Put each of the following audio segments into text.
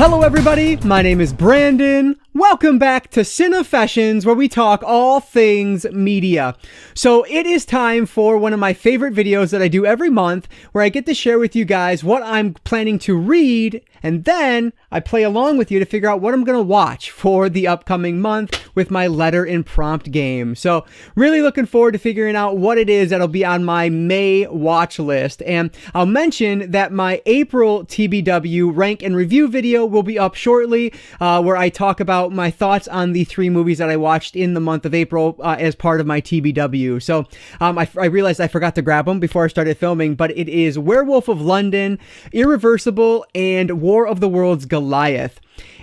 Hello everybody, my name is Brandon. Welcome back to Cinefessions, where we talk all things media. So it is time for one of my favorite videos that I do every month, where I get to share with you guys what I'm planning to read, and then I play along with you to figure out what I'm going to watch for the upcoming month with my letter and prompt game. So really looking forward to figuring out what it is that'll be on my May watch list. And I'll mention that my April TBW rank and review video will be up shortly, where I talk about my thoughts on the 3 movies that I watched in the month of April as part of my TBW. So I realized I forgot to grab them before I started filming, but it is Werewolf of London, Irreversible, and War of the Worlds Goliath.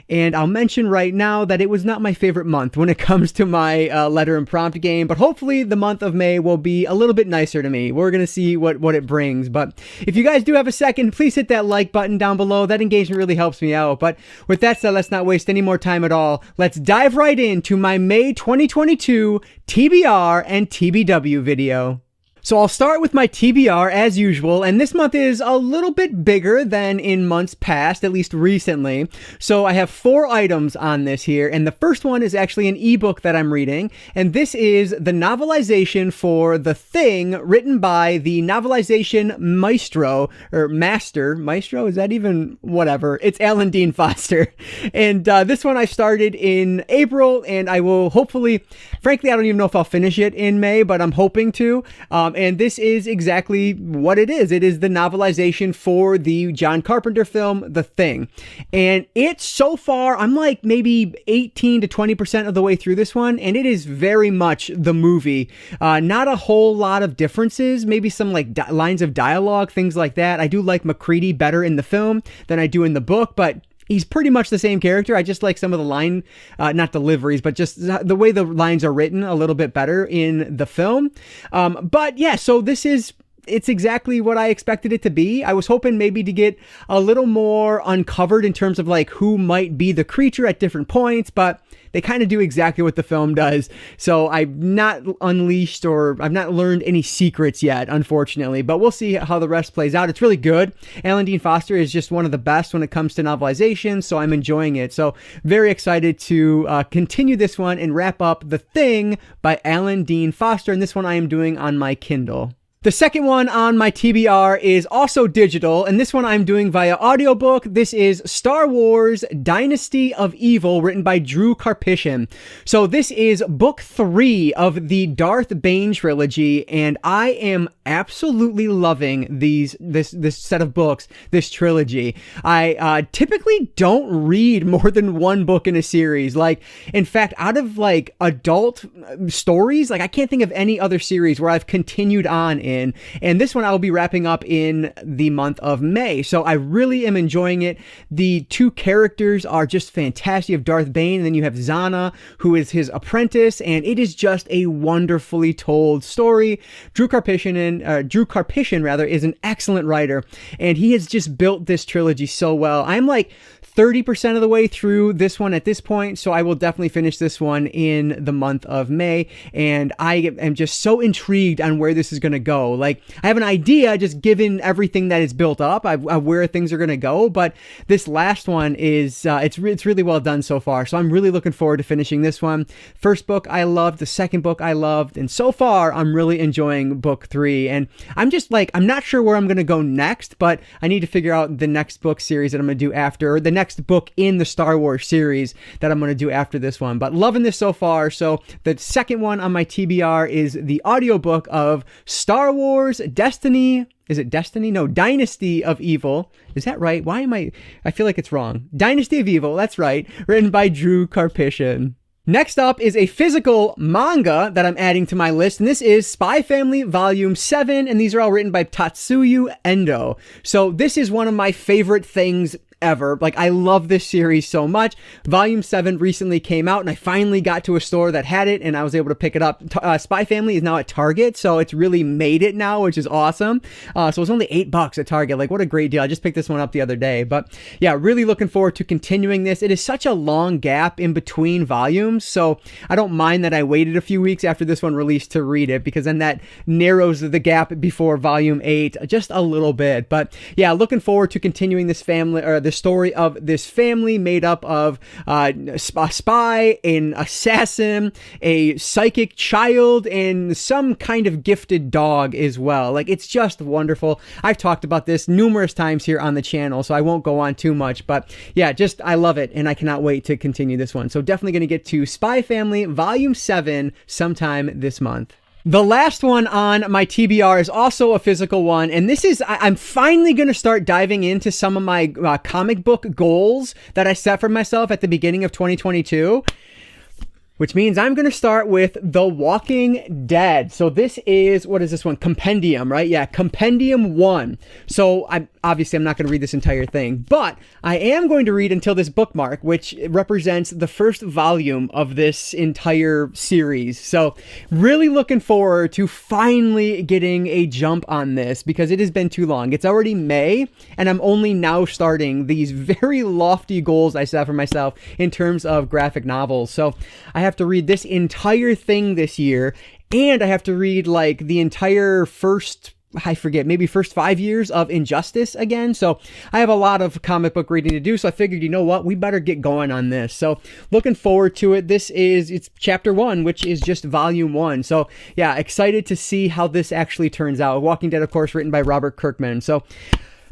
And I'll mention right now that it was not my favorite month when it comes to my letter and prompt game, but hopefully the month of May will be a little bit nicer to me. We're going to see what it brings. But if you guys do have a second, please hit that like button down below. That engagement really helps me out. But with that said, let's not waste any more time at all. Let's dive right into my May 2022 TBR and TBW video. So I'll start with my TBR as usual, and this month is a little bit bigger than in months past, at least recently. So I have 4 items on this here, and the first one is actually an ebook that I'm reading, and this is the novelization for The Thing, written by the novelization maestro, or maestro, is that even, whatever, it's Alan Dean Foster. And this one I started in April, and I will hopefully, frankly, I don't even know if I'll finish it in May, but I'm hoping to. And this is exactly what it is. It is the novelization for the John Carpenter film, The Thing. And it's so far, I'm like maybe 18 to 20% of the way through this one, and it is very much the movie. Not a whole lot of differences, maybe some like lines of dialogue, things like that. I do like MacReady better in the film than I do in the book, but he's pretty much the same character. I just like some of the line, not deliveries, but just the way the lines are written a little bit better in the film. But yeah, so it's exactly what I expected it to be. I was hoping maybe to get a little more uncovered in terms of like who might be the creature at different points, but they kind of do exactly what the film does. So I've not unleashed, or I've not learned any secrets yet, unfortunately, but we'll see how the rest plays out. It's really good. Alan Dean Foster is just one of the best when it comes to novelization, so I'm enjoying it. So very excited to continue this one and wrap up The Thing by Alan Dean Foster, and this one I am doing on my Kindle. The second one on my TBR is also digital, and this one I'm doing via audiobook. This is Star Wars Dynasty of Evil, written by Drew Karpyshyn. So this is book 3 of the Darth Bane trilogy, and I am absolutely loving this set of books, this trilogy. I typically don't read more than 1 book in a series. Like, in fact, out of like adult stories, like I can't think of any other series where I've continued on in, and this one I will be wrapping up in the month of May. So I really am enjoying it. The 2 characters are just fantastic. You have Darth Bane, and then you have Zana, who is his apprentice, and it is just a wonderfully told story. Drew Karpyshyn is an excellent writer, and he has just built this trilogy so well. I'm like 30% of the way through this one at this point, so I will definitely finish this one in the month of May, and I am just so intrigued on where this is going to go. Like, I have an idea, just given everything that is built up, of where things are going to go, but this last one is, it's really well done so far, so I'm really looking forward to finishing this one. First book I loved, the second book I loved, and so far I'm really enjoying book 3, and I'm just like, I'm not sure where I'm going to go next, but I need to figure out the next book series that I'm going to do after, or the next book in the Star Wars series that I'm going to do after this one. But loving this so far. So the second one on my TBR is the audiobook of Star Wars Destiny. Is it Destiny? No, Dynasty of Evil. Is that right? Why am I feel like it's wrong. Dynasty of Evil. That's right. Written by Drew Karpyshyn. Next up is a physical manga that I'm adding to my list, and this is Spy Family Volume 7, and these are all written by Tatsuya Endo. So this is one of my favorite things ever. Like, I love this series so much. Volume 7 recently came out, and I finally got to a store that had it, and I was able to pick it up. Spy Family is now at Target, so it's really made it now, which is awesome. So it's only $8 at Target. Like, what a great deal. I just picked this one up the other day. But yeah, really looking forward to continuing this. It is such a long gap in between volumes, so I don't mind that I waited a few weeks after this one released to read it, because then that narrows the gap before Volume 8 just a little bit. But yeah, looking forward to continuing this the story of this family made up of a spy, an assassin, a psychic child, and some kind of gifted dog as well. Like, it's just wonderful. I've talked about this numerous times here on the channel, so I won't go on too much, but yeah, just I love it, and I cannot wait to continue this one. So definitely going to get to Spy Family Volume 7 sometime this month. The last one on my TBR is also a physical one, and this is, I'm finally going to start diving into some of my comic book goals that I set for myself at the beginning of 2022. Which means I'm going to start with The Walking Dead. So this is, what is this one? Compendium, right? Yeah, Compendium 1. So I'm not going to read this entire thing, but I am going to read until this bookmark, which represents the first volume of this entire series. So really looking forward to finally getting a jump on this because it has been too long. It's already May, and I'm only now starting these very lofty goals I set for myself in terms of graphic novels. So I have to read this entire thing this year, and I have to read like the entire first 5 years of Injustice again. So I have a lot of comic book reading to do. So I figured, you know what, we better get going on this. So looking forward to it. It's chapter 1, which is just volume 1. So yeah, excited to see how this actually turns out. Walking Dead, of course, written by Robert Kirkman. So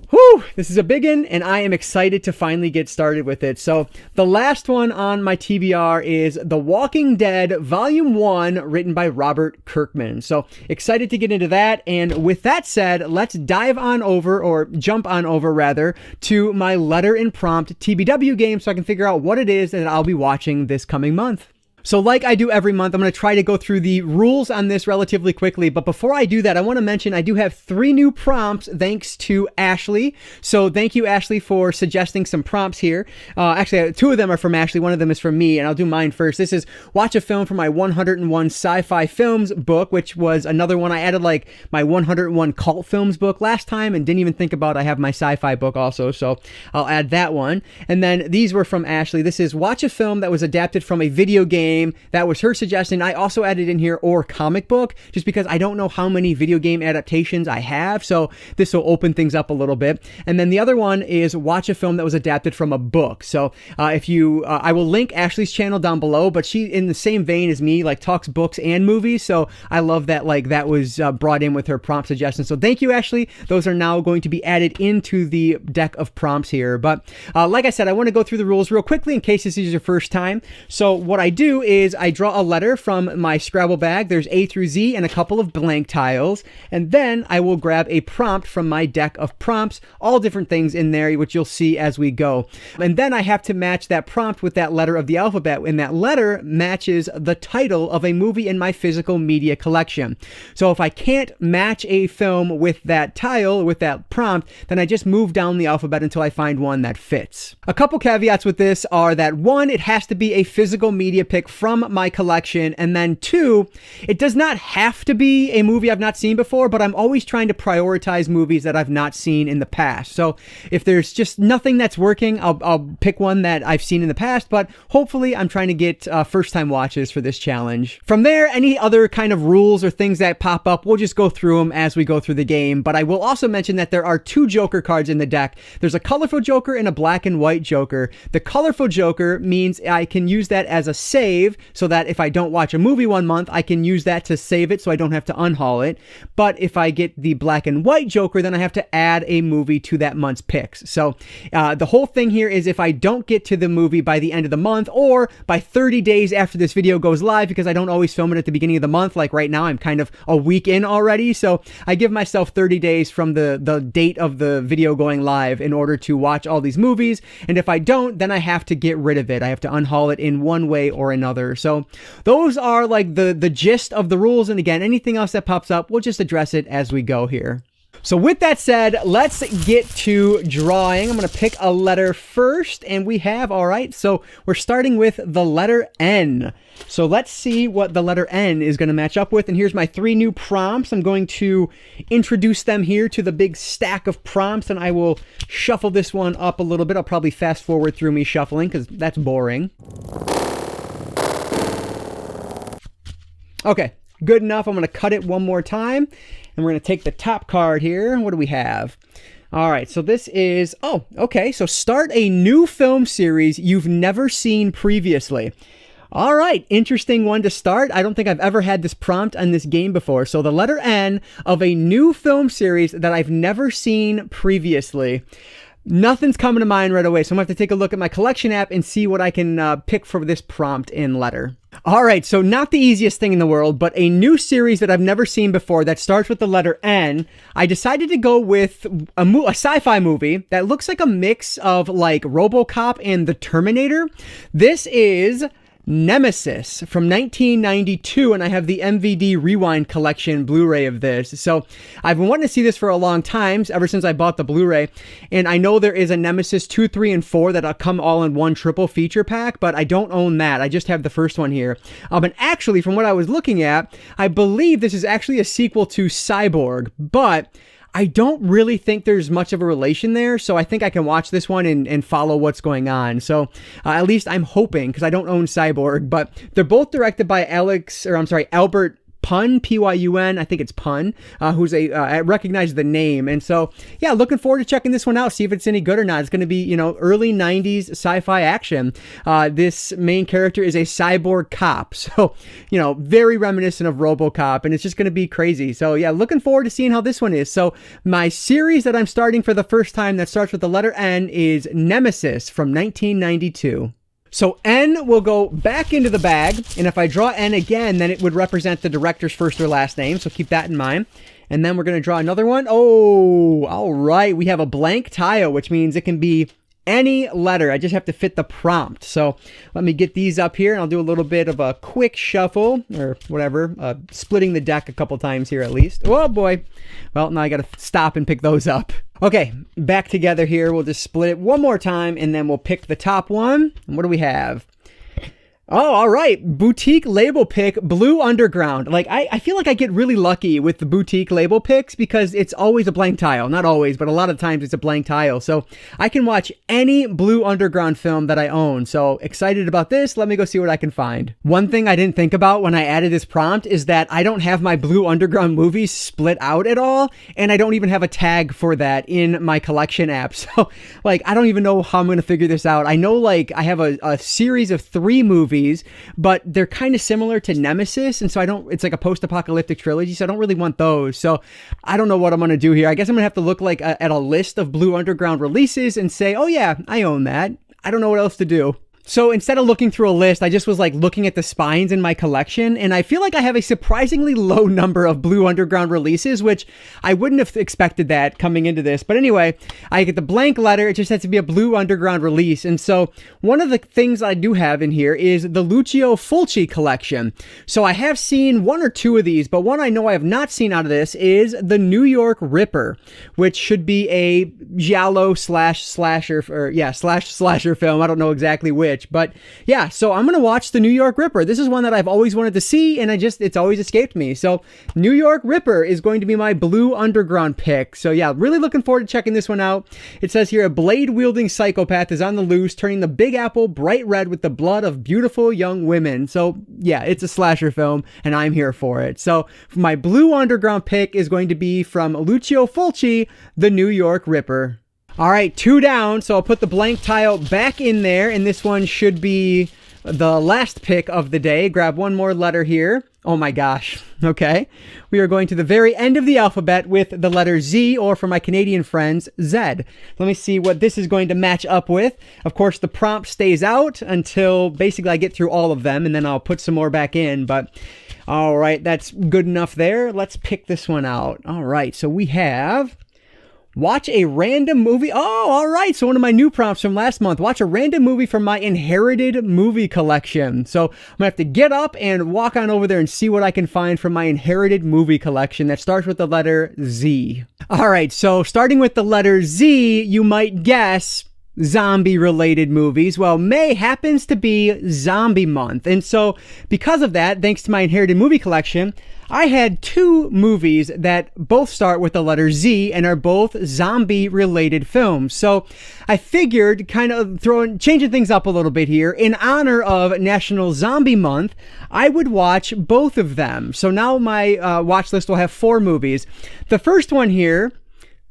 whew, this is a big one, and I am excited to finally get started with it. So the last one on my TBR is The Walking Dead Volume 1, written by Robert Kirkman. So excited to get into that. And with that said, let's dive on over, or jump on over rather, to my letter and prompt TBW game so I can figure out what it is that I'll be watching this coming month. So like I do every month, I'm going to try to go through the rules on this relatively quickly. But before I do that, I want to mention I do have 3 new prompts thanks to Ashleigh. So thank you, Ashleigh, for suggesting some prompts here. Actually, 2 of them are from Ashleigh. 1 of them is from me, and I'll do mine first. This is watch a film for my 101 sci-fi films book, which was another one. I added like my 101 cult films book last time and didn't even think about I have my sci-fi book also. So I'll add that one. And then these were from Ashleigh. This is watch a film that was adapted from a video game. That was her suggestion. I also added in here or comic book, just because I don't know how many video game adaptations I have, so this will open things up a little bit. And then the other one is watch a film that was adapted from a book. So if you, I will link Ashleigh's channel down below, but she, in the same vein as me, like talks books and movies, so I love that like that was brought in with her prompt suggestions. So thank you, Ashleigh. Those are now going to be added into the deck of prompts here. But like I said, I want to go through the rules real quickly in case this is your first time. So what I do is I draw a letter from my Scrabble bag. There's A through Z and a couple of blank tiles. And then I will grab a prompt from my deck of prompts, all different things in there, which you'll see as we go. And then I have to match that prompt with that letter of the alphabet. And that letter matches the title of a movie in my physical media collection. So if I can't match a film with that tile, with that prompt, then I just move down the alphabet until I find one that fits. A couple caveats with this are that 1, it has to be a physical media pick from my collection, and then 2, it does not have to be a movie I've not seen before, but I'm always trying to prioritize movies that I've not seen in the past. So if there's just nothing that's working, I'll pick one that I've seen in the past, but hopefully I'm trying to get first-time watches for this challenge. From there, any other kind of rules or things that pop up, we'll just go through them as we go through the game. But I will also mention that there are 2 Joker cards in the deck. There's a colorful Joker and a black and white Joker. The colorful Joker means I can use that as a save, so that if I don't watch a movie one month, I can use that to save it so I don't have to unhaul it. But if I get the black and white Joker, then I have to add a movie to that month's picks. So the whole thing here is if I don't get to the movie by the end of the month, or by 30 days after this video goes live, because I don't always film it at the beginning of the month, like right now I'm kind of a week in already, so I give myself 30 days from the date of the video going live in order to watch all these movies. And if I don't, then I have to get rid of it. I have to unhaul it in one way or another. So those are like the gist of the rules. And again, anything else that pops up, we'll just address it as we go here. So with that said, let's get to drawing. I'm going to pick a letter first, and we have, all right, so we're starting with the letter N. So let's see what the letter N is going to match up with. And here's my 3 new prompts. I'm going to introduce them here to the big stack of prompts, and I will shuffle this one up a little bit. I'll probably fast forward through me shuffling because that's boring. Okay, good enough. I'm going to cut it one more time, and we're going to take the top card here. What do we have? All right, so this is, oh, okay, so start a new film series you've never seen previously. All right, interesting one to start. I don't think I've ever had this prompt on this game before. So the letter N of a new film series that I've never seen previously. Nothing's coming to mind right away, so I'm going to have to take a look at my collection app and see what I can pick for this prompt in letter. All right, so not the easiest thing in the world, but a new series that I've never seen before that starts with the letter N. I decided to go with a sci-fi movie that looks like a mix of like RoboCop and The Terminator. This is Nemesis from 1992, and I have the MVD Rewind Collection Blu-ray of this. So I've been wanting to see this for a long time, ever since I bought the Blu-ray, and I know there is a Nemesis 2, 3, and 4 that'll come all in one triple feature pack, but I don't own that. I just have the first one here. And actually, from what I was looking at, I believe this is actually a sequel to Cyborg, but I don't really think there's much of a relation there, so I think I can watch this one and follow what's going on. So at least I'm hoping, because I don't own Cyborg, but they're both directed by Albert Pun, P-Y-U-N, I think it's Pun, who's I recognize the name. And so, yeah, looking forward to checking this one out, see if it's any good or not. It's going to be, early 90s sci-fi action. This main character is a cyborg cop. So, very reminiscent of RoboCop, and it's just going to be crazy. So, yeah, looking forward to seeing how this one is. So, my series that I'm starting for the first time that starts with the letter N is Nemesis from 1992. So N will go back into the bag, and if I draw N again, then it would represent the director's first or last name, so keep that in mind. And then we're going to draw another one. Oh, all right. We have a blank tile, which means it can be any letter. I just have to fit the prompt. So let me get these up here, and I'll do a little bit of a quick shuffle, or whatever, splitting the deck a couple times here at least. Oh, boy. Well, now I got to stop and pick those up. Okay, back together here. We'll just split it one more time, and then we'll pick the top one. And what do we have? Oh, all right. Boutique label pick, Blue Underground. Like, I feel like I get really lucky with the boutique label picks because it's always a blank tile. Not always, but a lot of times it's a blank tile. So I can watch any Blue Underground film that I own. So excited about this. Let me go see what I can find. One thing I didn't think about when I added this prompt is that I don't have my Blue Underground movies split out at all. And I don't even have a tag for that in my collection app. So, like, I don't even know how I'm going to figure this out. I know, like, I have a series of 3 movies, but they're kind of similar to Nemesis, and so it's like a post-apocalyptic trilogy, so I don't really want those. So I don't know what I'm going to do here. I guess I'm going to have to look at a list of Blue Underground releases and say, oh yeah, I own that. I don't know what else to do. So instead of looking through a list, I just was like looking at the spines in my collection, and I feel like I have a surprisingly low number of Blue Underground releases, which I wouldn't have expected that coming into this. But anyway, I get the blank letter. It just has to be a Blue Underground release. And so one of the things I do have in here is the Lucio Fulci collection. So I have seen 1 or 2 of these, but one I know I have not seen out of this is the New York Ripper, which should be a giallo slasher film. I don't know exactly which. But yeah, so I'm going to watch the New York Ripper. This is one that I've always wanted to see, and it's always escaped me. So New York Ripper is going to be my Blue Underground pick. So yeah, really looking forward to checking this one out. It says here, a blade-wielding psychopath is on the loose, turning the Big Apple bright red with the blood of beautiful young women. So yeah, it's a slasher film, and I'm here for it. So my Blue Underground pick is going to be from Lucio Fulci, the New York Ripper. All right, 2 down, so I'll put the blank tile back in there, and this one should be the last pick of the day. Grab one more letter here. Oh my gosh, okay. We are going to the very end of the alphabet with the letter Z, or for my Canadian friends, Z. Let me see what this is going to match up with. Of course, the prompt stays out until basically I get through all of them, and then I'll put some more back in, but all right, that's good enough there. Let's pick this one out. All right, so we have... watch a random movie. Oh, all right. So one of my new prompts from last month, watch a random movie from my inherited movie collection. So I'm going to have to get up and walk on over there and see what I can find from my inherited movie collection that starts with the letter Z. All right. So starting with the letter Z, you might guess zombie-related movies. Well, May happens to be Zombie Month. And so because of that, thanks to my inherited movie collection, I had 2 movies that both start with the letter Z and are both zombie-related films. So I figured, kind of changing things up a little bit here, in honor of National Zombie Month, I would watch both of them. So now my watch list will have 4 movies. The first one here,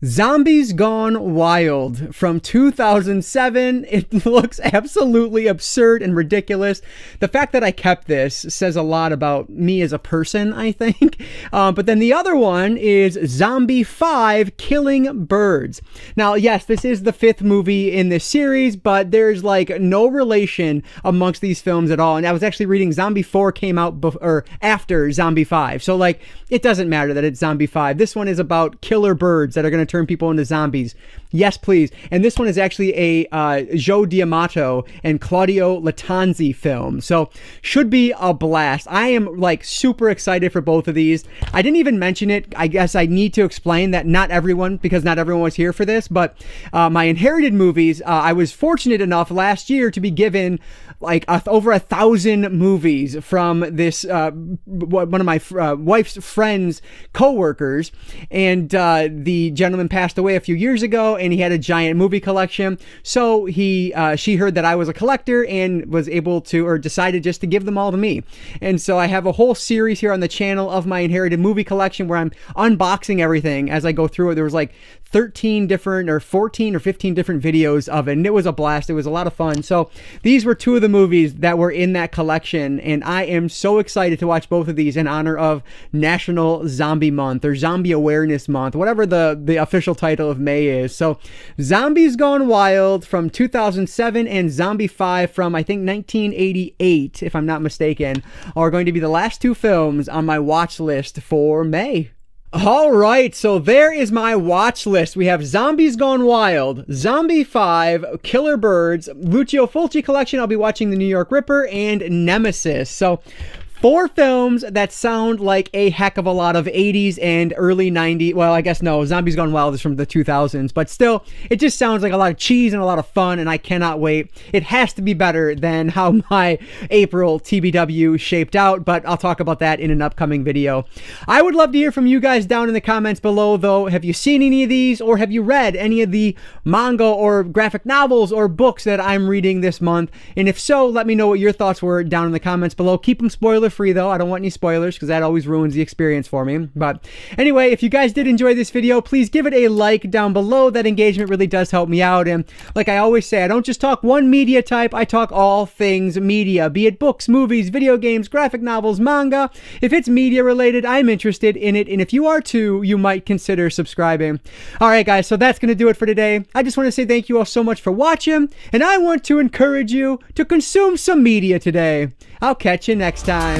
Zombies Gone Wild from 2007. It looks absolutely absurd and ridiculous. The fact that I kept this says a lot about me as a person, I think. But then the other one is Zombie 5 Killing Birds. Now, yes, this is the 5th movie in this series, but there's like no relation amongst these films at all. And I was actually reading Zombie 4 came out after Zombie 5. So like, it doesn't matter that it's Zombie 5. This one is about killer birds that are going to turn people into zombies. Yes, please. And this one is actually a Joe D'Amato and Claudio Lattanzi film. So should be a blast. I am like super excited for both of these. I didn't even mention it. I guess I need to explain that not everyone, because not everyone was here for this, but my inherited movies, I was fortunate enough last year to be given like over 1,000 movies from this one of my wife's friends' co-workers, and the gentleman passed away a few years ago, and he had a giant movie collection. So she heard that I was a collector and was able to, or decided just to give them all to me. And so I have a whole series here on the channel of my inherited movie collection where I'm unboxing everything as I go through it. There was like 13 different or 14 or 15 different videos of it, and it was a blast. It was a lot of fun. So these were two of the movies that were in that collection, and I am so excited to watch both of these in honor of National Zombie Month or Zombie Awareness Month, whatever the official title of May is. So Zombies Gone Wild from 2007 and Zombie 5 from I think 1988, if I'm not mistaken, are going to be the last two films on my watch list for May. All right, so there is my watch list. We have Zombies Gone Wild, Zombie 5, Killer Birds, Lucio Fulci collection. I'll be watching The New York Ripper, and Nemesis. So 4 films that sound like a heck of a lot of 80s and early 90s. Well, I guess no, Zombies Gone Wild is from the 2000s, but still, it just sounds like a lot of cheese and a lot of fun, and I cannot wait. It has to be better than how my April TBW shaped out, but I'll talk about that in an upcoming video. I would love to hear from you guys down in the comments below, though. Have you seen any of these, or have you read any of the manga or graphic novels or books that I'm reading this month? And if so, let me know what your thoughts were down in the comments below. Keep them spoiler free though. I don't want any spoilers because that always ruins the experience for me. But anyway, if you guys did enjoy this video, please give it a like down below. That engagement really does help me out. And like I always say, I don't just talk one media type, I talk all things media, be it books, movies, video games, graphic novels, manga. If it's media related, I'm interested in it. And if you are too, you might consider subscribing. All right, guys, so that's going to do it for today. I just want to say thank you all so much for watching. And I want to encourage you to consume some media today. I'll catch you next time.